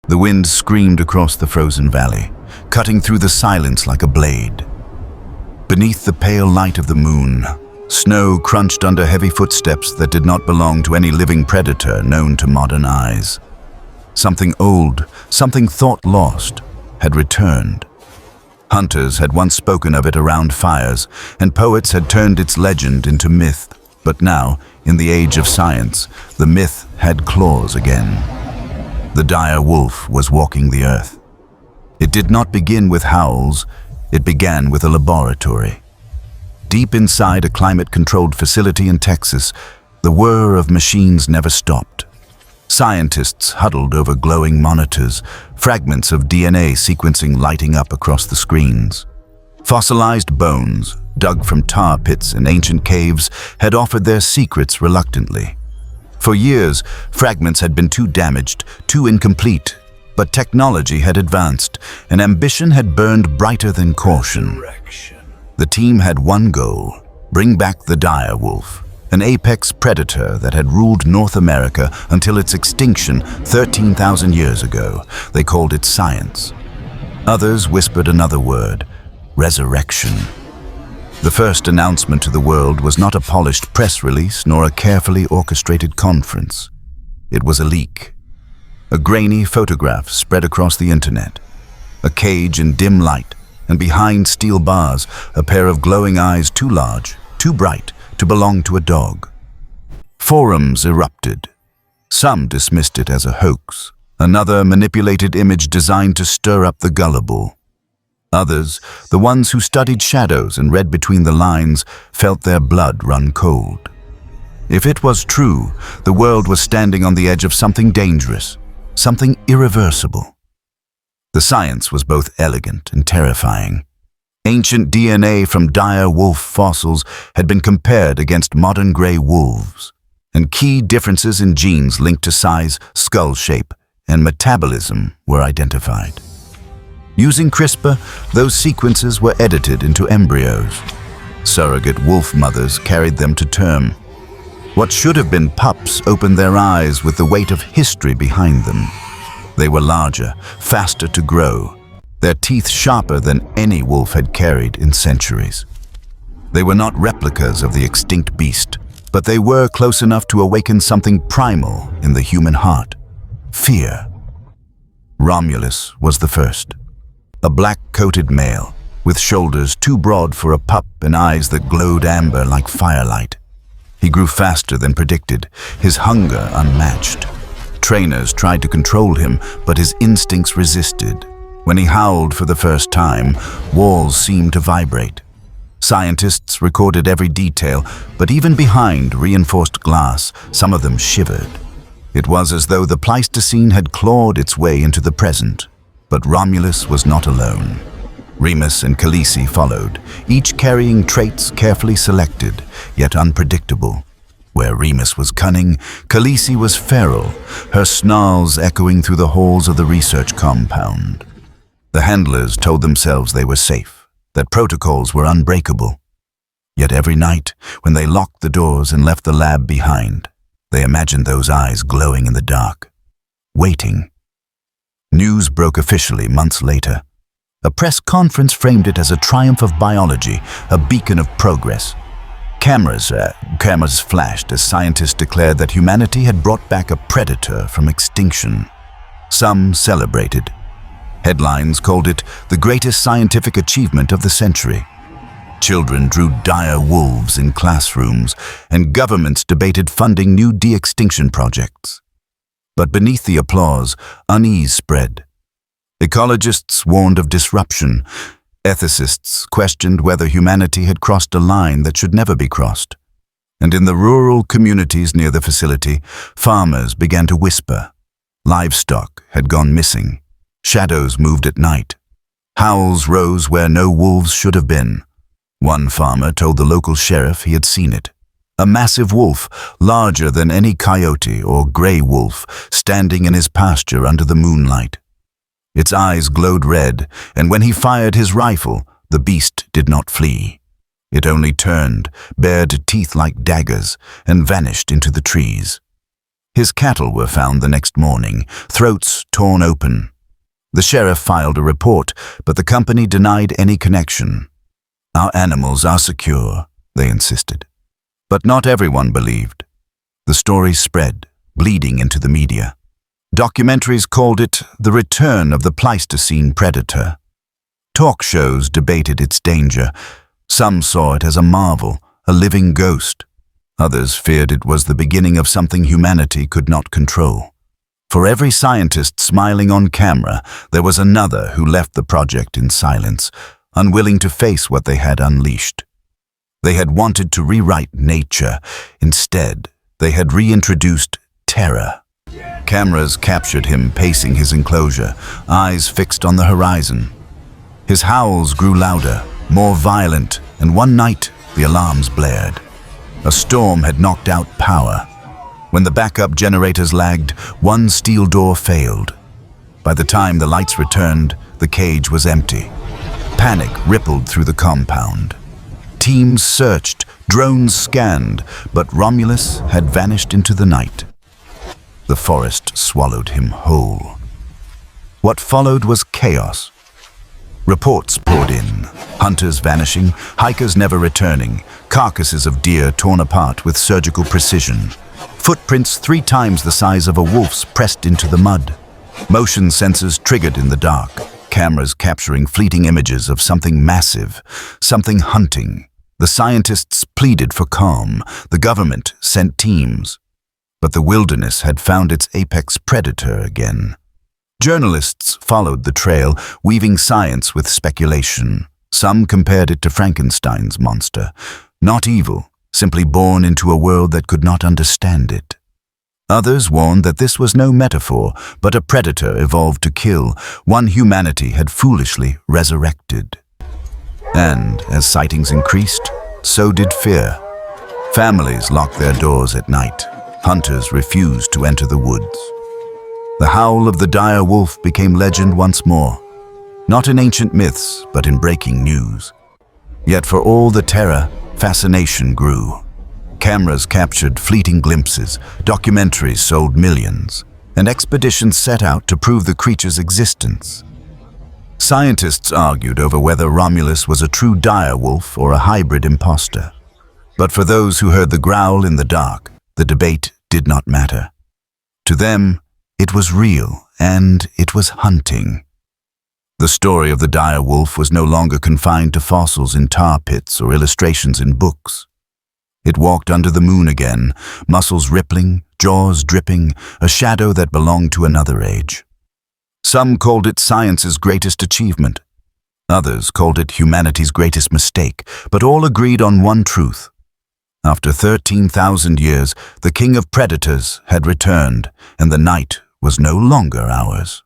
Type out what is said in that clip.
The wind screamed across the frozen valley, cutting through the silence like a blade. Beneath the pale light of the moon, snow crunched under heavy footsteps that did not belong to any living predator known to modern eyes. Something old, something thought lost, had returned. Hunters had once spoken of it around fires, and poets had turned its legend into myth. But now, in the age of science, the myth had claws again. The dire wolf was walking the earth. It did not begin with howls, it began with a laboratory. Deep inside a climate-controlled facility in Texas, the whir of machines never stopped. Scientists huddled over glowing monitors, fragments of DNA sequencing lighting up across the screens. Fossilized bones, dug from tar pits and ancient caves, had offered their secrets reluctantly. For years, fragments had been too damaged, too incomplete, but technology had advanced, and ambition had burned brighter than caution. The team had one goal: bring back the dire wolf, an apex predator that had ruled North America until its extinction 13,000 years ago. They called it science. Others whispered another word: resurrection. The first announcement to the world was not a polished press release nor a carefully orchestrated conference. It was a leak. A grainy photograph spread across the internet. A cage in dim light, and behind steel bars, a pair of glowing eyes too large, too bright, to belong to a dog. Forums erupted. Some dismissed it as a hoax, another manipulated image designed to stir up the gullible. Others, the ones who studied shadows and read between the lines, felt their blood run cold. If it was true, the world was standing on the edge of something dangerous, something irreversible. The science was both elegant and terrifying. Ancient DNA from dire wolf fossils had been compared against modern gray wolves, and key differences in genes linked to size, skull shape, and metabolism were identified. Using CRISPR, those sequences were edited into embryos. Surrogate wolf mothers carried them to term. What should have been pups opened their eyes with the weight of history behind them. They were larger, faster to grow, their teeth sharper than any wolf had carried in centuries. They were not replicas of the extinct beast, but they were close enough to awaken something primal in the human heart: fear. Romulus was the first. A black-coated male, with shoulders too broad for a pup and eyes that glowed amber like firelight. He grew faster than predicted, his hunger unmatched. Trainers tried to control him, but his instincts resisted. When he howled for the first time, walls seemed to vibrate. Scientists recorded every detail, but even behind reinforced glass, some of them shivered. It was as though the Pleistocene had clawed its way into the present. But Romulus was not alone. Remus and Khaleesi followed, each carrying traits carefully selected, yet unpredictable. Where Remus was cunning, Khaleesi was feral, her snarls echoing through the halls of the research compound. The handlers told themselves they were safe, that protocols were unbreakable. Yet every night, when they locked the doors and left the lab behind, they imagined those eyes glowing in the dark, waiting. News broke officially months later. A press conference framed it as a triumph of biology, a beacon of progress. Cameras flashed as scientists declared that humanity had brought back a predator from extinction. Some celebrated. Headlines called it the greatest scientific achievement of the century. Children drew dire wolves in classrooms, and governments debated funding new de-extinction projects. But beneath the applause, unease spread. Ecologists warned of disruption. Ethicists questioned whether humanity had crossed a line that should never be crossed. And in the rural communities near the facility, farmers began to whisper. Livestock had gone missing. Shadows moved at night. Howls rose where no wolves should have been. One farmer told the local sheriff he had seen it. A massive wolf, larger than any coyote or gray wolf, standing in his pasture under the moonlight. Its eyes glowed red, and when he fired his rifle, the beast did not flee. It only turned, bared teeth like daggers, and vanished into the trees. His cattle were found the next morning, throats torn open. The sheriff filed a report, but the company denied any connection. "Our animals are secure," they insisted. But not everyone believed. The story spread, bleeding into the media. Documentaries called it the return of the Pleistocene predator. Talk shows debated its danger. Some saw it as a marvel, a living ghost. Others feared it was the beginning of something humanity could not control. For every scientist smiling on camera, there was another who left the project in silence, unwilling to face what they had unleashed. They had wanted to rewrite nature. Instead, they had reintroduced terror. Cameras captured him pacing his enclosure, eyes fixed on the horizon. His howls grew louder, more violent, and one night the alarms blared. A storm had knocked out power. When the backup generators lagged, one steel door failed. By the time the lights returned, the cage was empty. Panic rippled through the compound. Teams searched, drones scanned, but Romulus had vanished into the night. The forest swallowed him whole. What followed was chaos. Reports poured in, hunters vanishing, hikers never returning, carcasses of deer torn apart with surgical precision, footprints 3 times the size of a wolf's pressed into the mud, motion sensors triggered in the dark, cameras capturing fleeting images of something massive, something hunting. The scientists pleaded for calm, the government sent teams. But the wilderness had found its apex predator again. Journalists followed the trail, weaving science with speculation. Some compared it to Frankenstein's monster, not evil, simply born into a world that could not understand it. Others warned that this was no metaphor, but a predator evolved to kill, one humanity had foolishly resurrected. And as sightings increased, so did fear. Families locked their doors at night. Hunters refused to enter the woods. The howl of the dire wolf became legend once more, not in ancient myths, but in breaking news. Yet for all the terror, fascination grew. Cameras captured fleeting glimpses, documentaries sold millions, and expeditions set out to prove the creature's existence. Scientists argued over whether Romulus was a true dire wolf or a hybrid imposter. But for those who heard the growl in the dark, the debate did not matter. To them, it was real, and it was hunting. The story of the dire wolf was no longer confined to fossils in tar pits or illustrations in books. It walked under the moon again, muscles rippling, jaws dripping, a shadow that belonged to another age. Some called it science's greatest achievement. Others called it humanity's greatest mistake, but all agreed on one truth. After 13,000 years, the king of predators had returned, and the night was no longer ours.